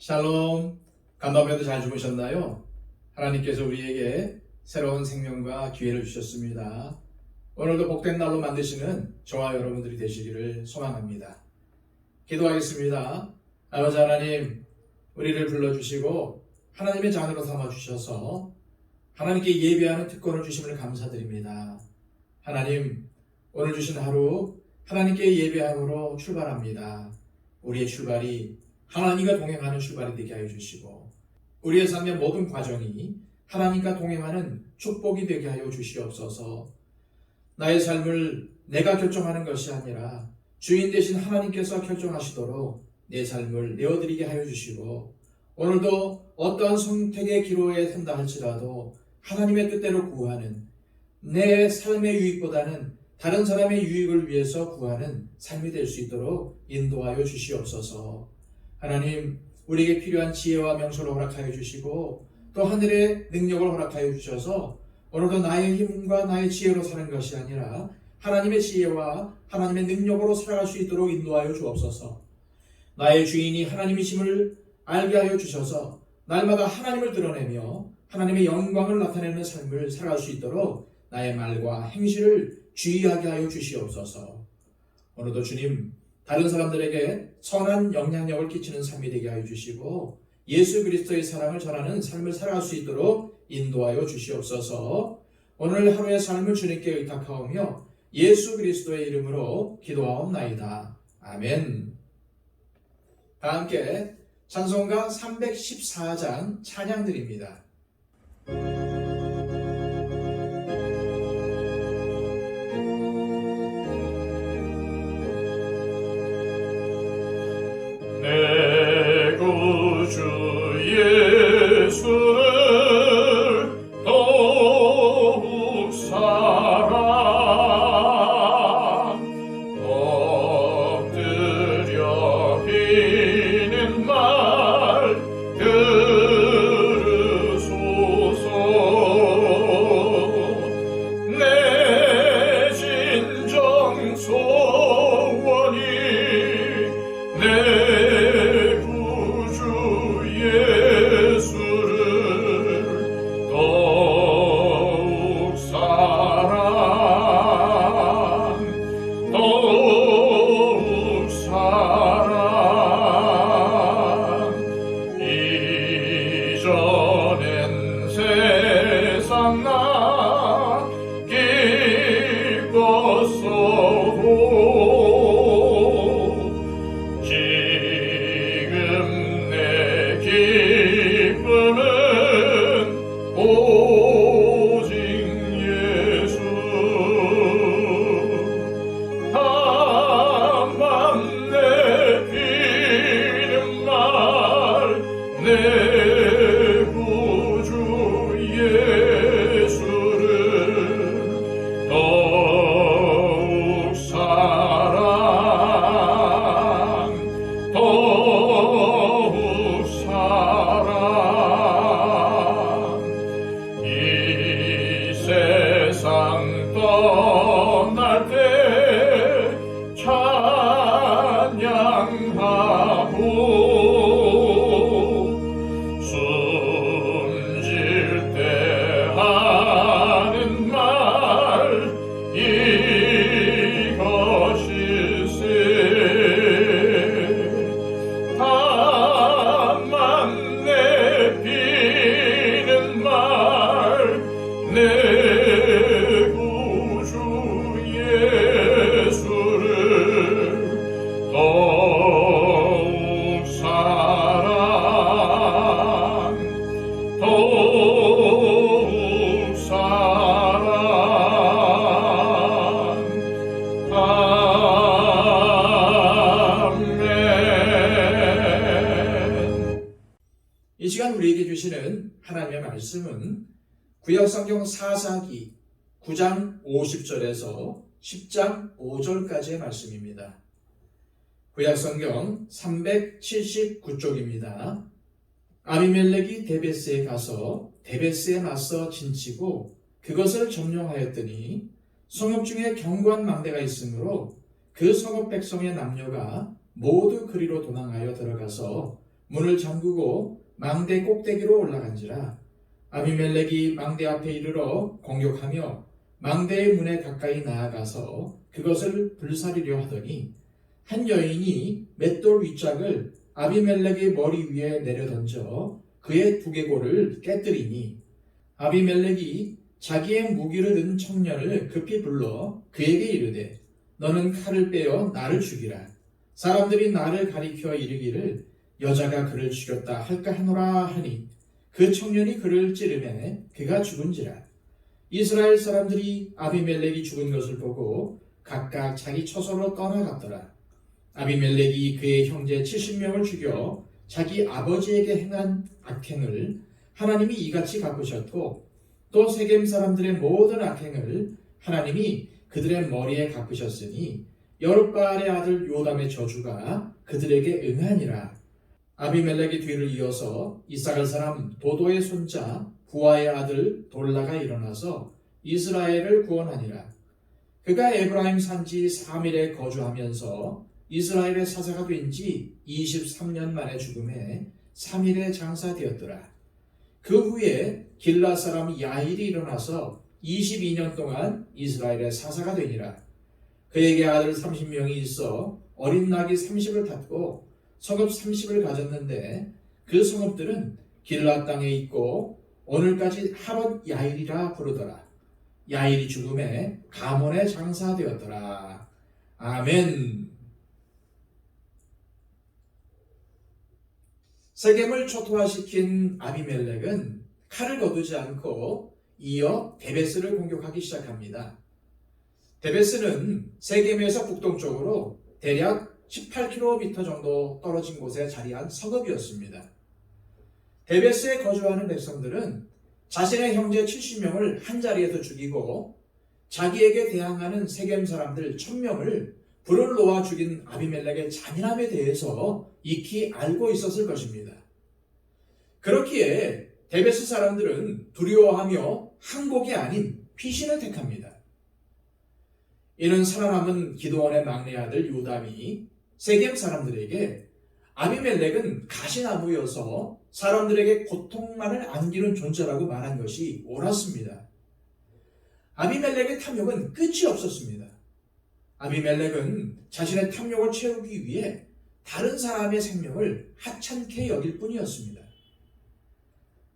샬롬, 간밤에도 잘 주무셨나요? 하나님께서 우리에게 새로운 생명과 기회를 주셨습니다. 오늘도 복된 날로 만드시는 저와 여러분들이 되시기를 소망합니다. 기도하겠습니다. 아버지 하나님, 우리를 불러주시고 하나님의 자녀로 삼아주셔서 하나님께 예배하는 특권을 주심을 감사드립니다. 하나님, 오늘 주신 하루 하나님께 예배함으로 출발합니다. 우리의 출발이 하나님과 동행하는 출발이 되게 하여 주시고 우리의 삶의 모든 과정이 하나님과 동행하는 축복이 되게 하여 주시옵소서. 나의 삶을 내가 결정하는 것이 아니라 주인 되신 하나님께서 결정하시도록 내 삶을 내어드리게 하여 주시고 오늘도 어떠한 선택의 기로에 선다 할지라도 하나님의 뜻대로 구하는 내 삶의 유익보다는 다른 사람의 유익을 위해서 구하는 삶이 될 수 있도록 인도하여 주시옵소서. 하나님, 우리에게 필요한 지혜와 명철을 허락하여 주시고 또 하늘의 능력을 허락하여 주셔서 오늘도 나의 힘과 나의 지혜로 사는 것이 아니라 하나님의 지혜와 하나님의 능력으로 살아갈 수 있도록 인도하여 주옵소서. 나의 주인이 하나님이심을 알게 하여 주셔서 날마다 하나님을 드러내며 하나님의 영광을 나타내는 삶을 살아갈 수 있도록 나의 말과 행실을 주의하게 하여 주시옵소서. 오늘도 주님, 다른 사람들에게 선한 영향력을 끼치는 삶이 되게 하여 주시고 예수 그리스도의 사랑을 전하는 삶을 살아갈 수 있도록 인도하여 주시옵소서. 오늘 하루의 삶을 주님께 의탁하오며 예수 그리스도의 이름으로 기도하옵나이다. 아멘. 다 함께 찬송가 314장 찬양드립니다. 내 구주 예수를 더욱 사랑 엎드려 비는 말 들으소서. 내 진정 소원이 내 이전엔 세상 나 기뻤어도 지금 내 기쁨은 오직 예수. 다만 내 피는 말 내 구주 예수를 더욱 사랑 더욱 사랑. 이 세상 떠날 때 찬양하고 숨질 때 하는 말 이것일세. 다만 내 피는 말 내 구주 예수를 더욱 사랑 더욱 사랑. 아멘. 이 시간 우리에게 주시는 하나님의 말씀은 구약성경 사사기 9장 50절에서 10장 5절까지의 말씀입니다. 구약성경 379쪽입니다. 아비멜렉이 데베스에 가서 데베스에 맞서 진치고 그것을 점령하였더니 성읍 중에 견고한 망대가 있으므로 그 성읍 백성의 남녀가 모두 그리로 도망하여 들어가서 문을 잠그고 망대 꼭대기로 올라간지라. 아비멜렉이 망대 앞에 이르러 공격하며 망대의 문에 가까이 나아가서 그것을 불사리려 하더니 한 여인이 맷돌 윗짝을 아비멜렉의 머리 위에 내려던져 그의 두개골을 깨뜨리니 아비멜렉이 자기의 무기를 든 청년을 급히 불러 그에게 이르되 너는 칼을 빼어 나를 죽이라. 사람들이 나를 가리켜 이르기를 여자가 그를 죽였다 할까 하노라 하니 그 청년이 그를 찌르매 그가 죽은지라. 이스라엘 사람들이 아비멜렉이 죽은 것을 보고 각각 자기 처소로 떠나갔더라. 아비멜렉이 그의 형제 70명을 죽여 자기 아버지에게 행한 악행을 하나님이 이같이 갚으셨고 또 세겜 사람들의 모든 악행을 하나님이 그들의 머리에 갚으셨으니 여룻바알의 아들 요담의 저주가 그들에게 응하니라. 아비멜렉의 뒤를 이어서 이사갈 사람 도도의 손자 부하의 아들 돌라가 일어나서 이스라엘을 구원하니라. 그가 에브라임 산지 3일에 거주하면서 이스라엘의 사사가 된 지 23년 만에 죽음에 3일에 장사되었더라. 그 후에 길라 사람 야일이 일어나서 22년 동안 이스라엘의 사사가 되니라. 그에게 아들 30명이 있어 어린 낙이 30을 탔고 성읍 30을 가졌는데 그 성읍들은 길라 땅에 있고 오늘까지 하롯 야일이라 부르더라. 야일이 죽음에 가몬에 장사되었더라. 아멘. 세겜을 초토화시킨 아비멜렉은 칼을 거두지 않고 이어 데베스를 공격하기 시작합니다. 데베스는 세겜에서 북동쪽으로 대략 18km 정도 떨어진 곳에 자리한 성읍이었습니다. 데베스에 거주하는 백성들은 자신의 형제 70명을 한자리에서 죽이고 자기에게 대항하는 세겜 사람들 1000명을 불을 놓아 죽인 아비멜렉의 잔인함에 대해서 익히 알고 있었을 것입니다. 그렇기에 데베스 사람들은 두려워하며 항복이 아닌 피신을 택합니다. 이는 살아남은 기드온의 막내 아들 요담이 세겜 사람들에게 아비멜렉은 가시나무여서 사람들에게 고통만을 안기는 존재라고 말한 것이 옳았습니다. 아비멜렉의 탐욕은 끝이 없었습니다. 아비멜렉은 자신의 탐욕을 채우기 위해 다른 사람의 생명을 하찮게 여길 뿐이었습니다.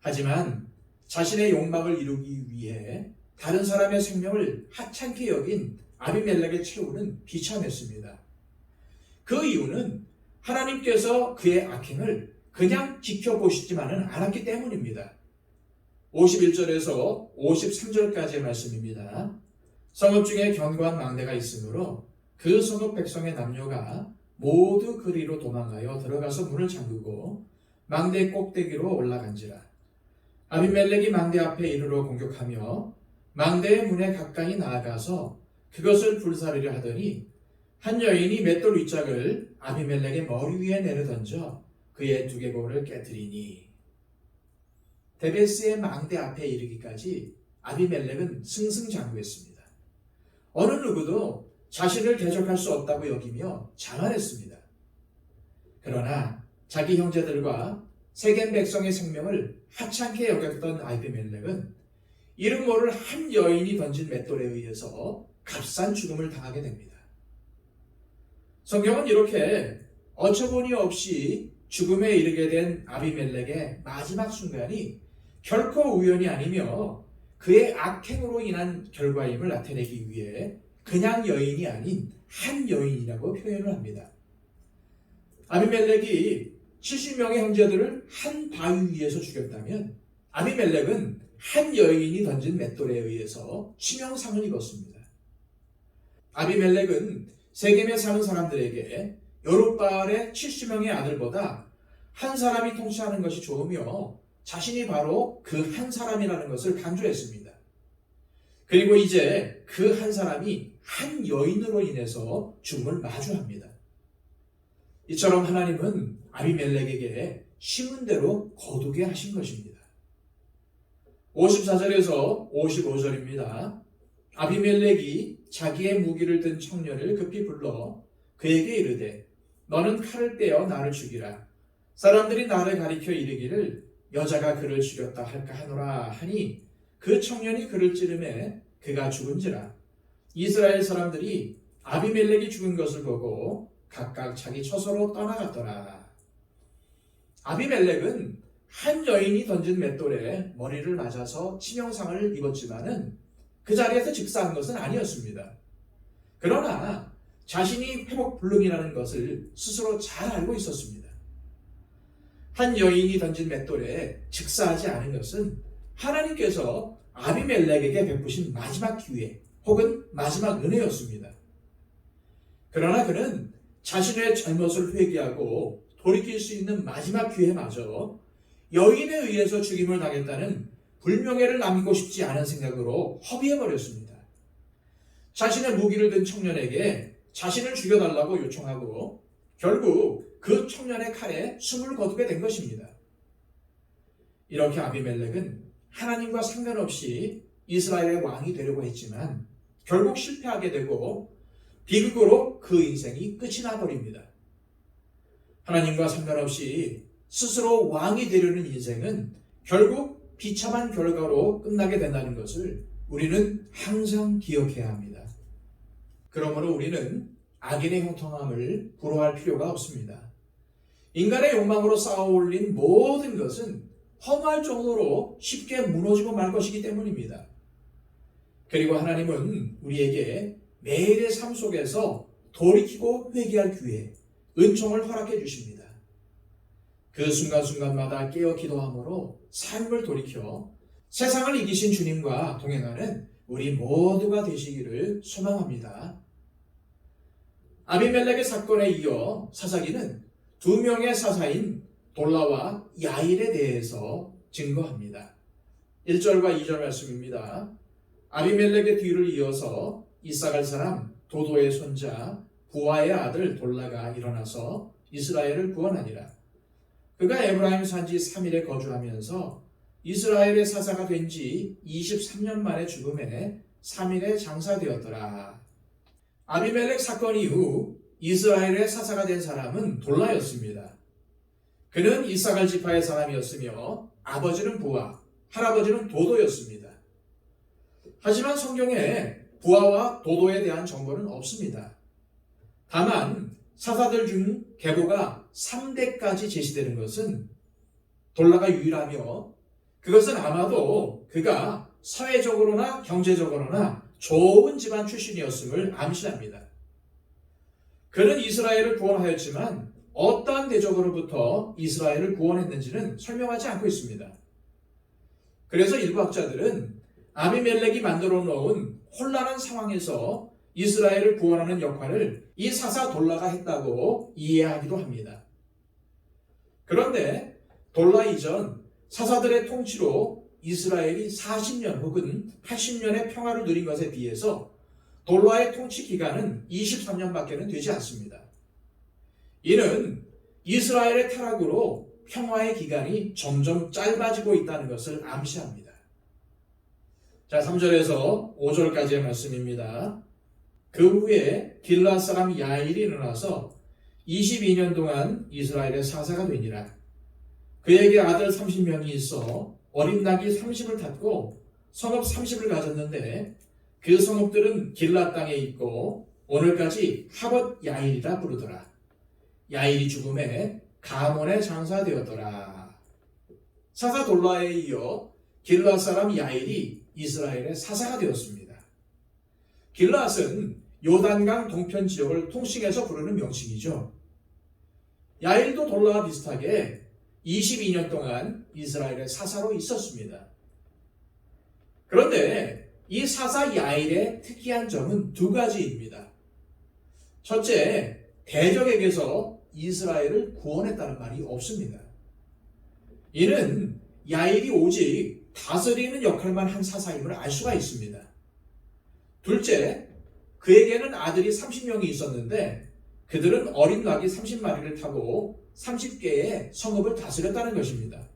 하지만 자신의 욕망을 이루기 위해 다른 사람의 생명을 하찮게 여긴 아비멜렉의 최후는 비참했습니다. 그 이유는 하나님께서 그의 악행을 그냥 지켜보시지만은 않았기 때문입니다. 51절에서 53절까지의 말씀입니다. 성읍 중에 견고한 망대가 있으므로 그 성읍 백성의 남녀가 모두 그리로 도망하여 들어가서 문을 잠그고 망대 꼭대기로 올라간지라. 아비멜렉이 망대 앞에 이르러 공격하며 망대의 문에 가까이 나아가서 그것을 불사르려 하더니 한 여인이 맷돌 윗짝을 아비멜렉의 머리 위에 내려던져 그의 두개골을 깨뜨리니 데베스의 망대 앞에 이르기까지 아비멜렉은 승승장구했습니다. 어느 누구도 자신을 대적할 수 없다고 여기며 자만했습니다. 그러나 자기 형제들과 세겜 백성의 생명을 하찮게 여겼던 아비멜렉은 이름 모를 한 여인이 던진 맷돌에 의해서 값싼 죽음을 당하게 됩니다. 성경은 이렇게 어처구니 없이 죽음에 이르게 된 아비멜렉의 마지막 순간이 결코 우연이 아니며 그의 악행으로 인한 결과임을 나타내기 위해 그냥 여인이 아닌 한 여인이라고 표현을 합니다. 아비멜렉이 70명의 형제들을 한 바위 위에서 죽였다면 아비멜렉은 한 여인이 던진 맷돌에 의해서 치명상을 입었습니다. 아비멜렉은 세겜에 사는 사람들에게 여룻바알의 70명의 아들보다 한 사람이 통치하는 것이 좋으며 자신이 바로 그 한 사람이라는 것을 강조했습니다. 그리고 이제 그 한 사람이 한 여인으로 인해서 죽음을 마주합니다. 이처럼 하나님은 아비멜렉에게 심은 대로 거두게 하신 것입니다. 54절에서 55절입니다. 아비멜렉이 자기의 무기를 든 청년을 급히 불러 그에게 이르되 너는 칼을 빼어 나를 죽이라. 사람들이 나를 가리켜 이르기를 여자가 그를 죽였다 할까 하노라 하니 그 청년이 그를 찌르매 그가 죽은지라. 이스라엘 사람들이 아비멜렉이 죽은 것을 보고 각각 자기 처소로 떠나갔더라. 아비멜렉은 한 여인이 던진 맷돌에 머리를 맞아서 치명상을 입었지만은 그 자리에서 즉사한 것은 아니었습니다. 그러나 자신이 회복불능이라는 것을 스스로 잘 알고 있었습니다. 한 여인이 던진 맷돌에 즉사하지 않은 것은 하나님께서 아비멜렉에게 베푸신 마지막 기회 혹은 마지막 은혜였습니다. 그러나 그는 자신의 잘못을 회개하고 돌이킬 수 있는 마지막 기회마저 여인에 의해서 죽임을 당했다는 불명예를 남기고 싶지 않은 생각으로 허비해버렸습니다. 자신의 무기를 든 청년에게 자신을 죽여달라고 요청하고 결국 그 청년의 칼에 숨을 거두게 된 것입니다. 이렇게 아비멜렉은 하나님과 상관없이 이스라엘의 왕이 되려고 했지만 결국 실패하게 되고 비극으로 그 인생이 끝이 나버립니다. 하나님과 상관없이 스스로 왕이 되려는 인생은 결국 비참한 결과로 끝나게 된다는 것을 우리는 항상 기억해야 합니다. 그러므로 우리는 악인의 형통함을 부러워할 필요가 없습니다. 인간의 욕망으로 쌓아올린 모든 것은 허무할 정도로 쉽게 무너지고 말 것이기 때문입니다. 그리고 하나님은 우리에게 매일의 삶 속에서 돌이키고 회개할 기회, 은총을 허락해 주십니다. 그 순간순간마다 깨어 기도함으로 삶을 돌이켜 세상을 이기신 주님과 동행하는 우리 모두가 되시기를 소망합니다. 아비멜렉의 사건에 이어 사사기는 두 명의 사사인 돌라와 야일에 대해서 증거합니다. 1절과 2절 말씀입니다. 아비멜렉의 뒤를 이어서 이사갈 사람 도도의 손자 부하의 아들 돌라가 일어나서 이스라엘을 구원하니라. 그가 에브라임 산지 3일에 거주하면서 이스라엘의 사사가 된 지 23년 만에 죽음에 3일에 장사되었더라. 아비멜렉 사건 이후 이스라엘의 사사가 된 사람은 돌라였습니다. 그는 이사갈 지파의 사람이었으며 아버지는 부하, 할아버지는 도도였습니다. 하지만 성경에 부하와 도도에 대한 정보는 없습니다. 다만 사사들 중 계보가 3대까지 제시되는 것은 돌라가 유일하며 그것은 아마도 그가 사회적으로나 경제적으로나 좋은 집안 출신이었음을 암시합니다. 그는 이스라엘을 구원하였지만 어떠한 대적으로부터 이스라엘을 구원했는지는 설명하지 않고 있습니다. 그래서 일부 학자들은 아비멜렉이 만들어 놓은 혼란한 상황에서 이스라엘을 구원하는 역할을 이 사사 돌라가 했다고 이해하기도 합니다. 그런데 돌라 이전 사사들의 통치로 이스라엘이 40년 혹은 80년의 평화를 누린 것에 비해서 돌라의 통치 기간은 23년밖에는 되지 않습니다. 이는 이스라엘의 타락으로 평화의 기간이 점점 짧아지고 있다는 것을 암시합니다. 자, 3절에서 5절까지의 말씀입니다. 그 후에 길앗 사람 야일이 일어나서 22년 동안 이스라엘의 사사가 되니라. 그에게 아들 30명이 있어 어린 낙이 30을 탔고 성읍 30을 가졌는데 그 성읍들은 길앗 땅에 있고 오늘까지 하봇 야일이라 부르더라. 야일이 죽음에 가몬에 장사되었더라. 사사 돌라에 이어 길앗 사람 야일이 이스라엘의 사사가 되었습니다. 길앗은 요단강 동편 지역을 통칭해서 부르는 명칭이죠. 야일도 돌라와 비슷하게 22년 동안 이스라엘의 사사로 있었습니다. 그런데 이 사사 야일의 특이한 점은 두 가지입니다. 첫째, 대적에게서 이스라엘을 구원했다는 말이 없습니다. 이는 야일이 오직 다스리는 역할만 한 사사임을 알 수가 있습니다. 둘째, 그에게는 아들이 30명이 있었는데 그들은 어린 낙이 30마리를 타고 30개의 성읍을 다스렸다는 것입니다.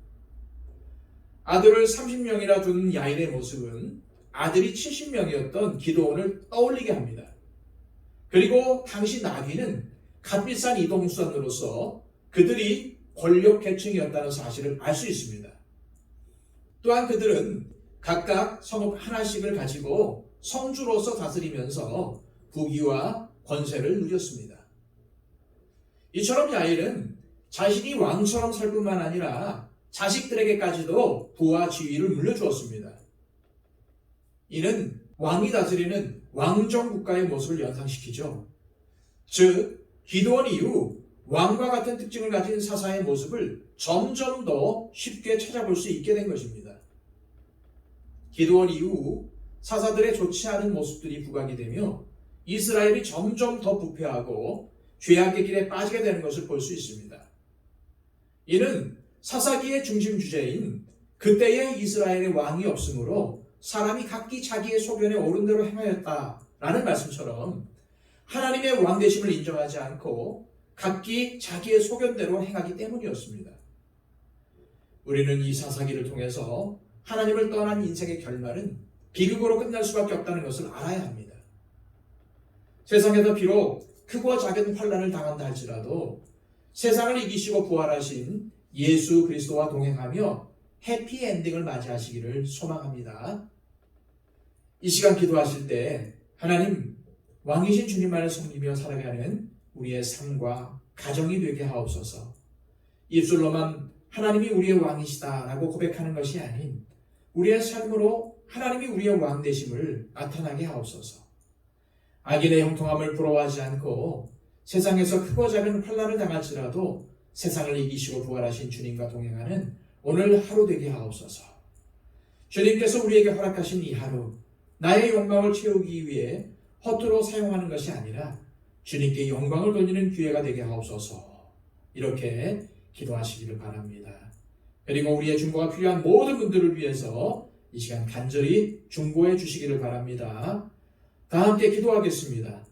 아들을 30명이나 둔 야일의 모습은 아들이 70명이었던 기드온을 떠올리게 합니다. 그리고 당시 나귀는 값비싼 이동수단으로서 그들이 권력 계층이었다는 사실을 알 수 있습니다. 또한 그들은 각각 성읍 하나씩을 가지고 성주로서 다스리면서 부귀와 권세를 누렸습니다. 이처럼 야일은 자신이 왕처럼 살 뿐만 아니라 자식들에게까지도 부와 지위를 물려주었습니다. 이는 왕이 다스리는 왕정 국가의 모습을 연상시키죠. 즉, 기드온 이후 왕과 같은 특징을 가진 사사의 모습을 점점 더 쉽게 찾아볼 수 있게 된 것입니다. 기드온 이후 사사들의 좋지 않은 모습들이 부각이 되며 이스라엘이 점점 더 부패하고 죄악의 길에 빠지게 되는 것을 볼 수 있습니다. 이는 사사기의 중심 주제인 그때의 이스라엘의 왕이 없으므로 사람이 각기 자기의 소견에 옳은 대로 행하였다라는 말씀처럼 하나님의 왕되심을 인정하지 않고 각기 자기의 소견대로 행하기 때문이었습니다. 우리는 이 사사기를 통해서 하나님을 떠난 인생의 결말은 비극으로 끝날 수밖에 없다는 것을 알아야 합니다. 세상에서 비록 크고 작은 환난을 당한다 할지라도 세상을 이기시고 부활하신 예수 그리스도와 동행하며 해피엔딩을 맞이하시기를 소망합니다. 이 시간 기도하실 때 하나님, 왕이신 주님만을 섬기며 살아가는 우리의 삶과 가정이 되게 하옵소서. 입술로만 하나님이 우리의 왕이시다라고 고백하는 것이 아닌 우리의 삶으로 하나님이 우리의 왕 되심을 나타나게 하옵소서. 악인의 형통함을 부러워하지 않고 세상에서 크고 작은 환난을 당할지라도 세상을 이기시고 부활하신 주님과 동행하는 오늘 하루 되게 하옵소서. 주님께서 우리에게 허락하신 이 하루, 나의 욕망을 채우기 위해 허투루 사용하는 것이 아니라 주님께 영광을 돌리는 기회가 되게 하옵소서. 이렇게 기도하시기를 바랍니다. 그리고 우리의 중보가 필요한 모든 분들을 위해서 이 시간 간절히 중보해 주시기를 바랍니다. 다 함께 기도하겠습니다.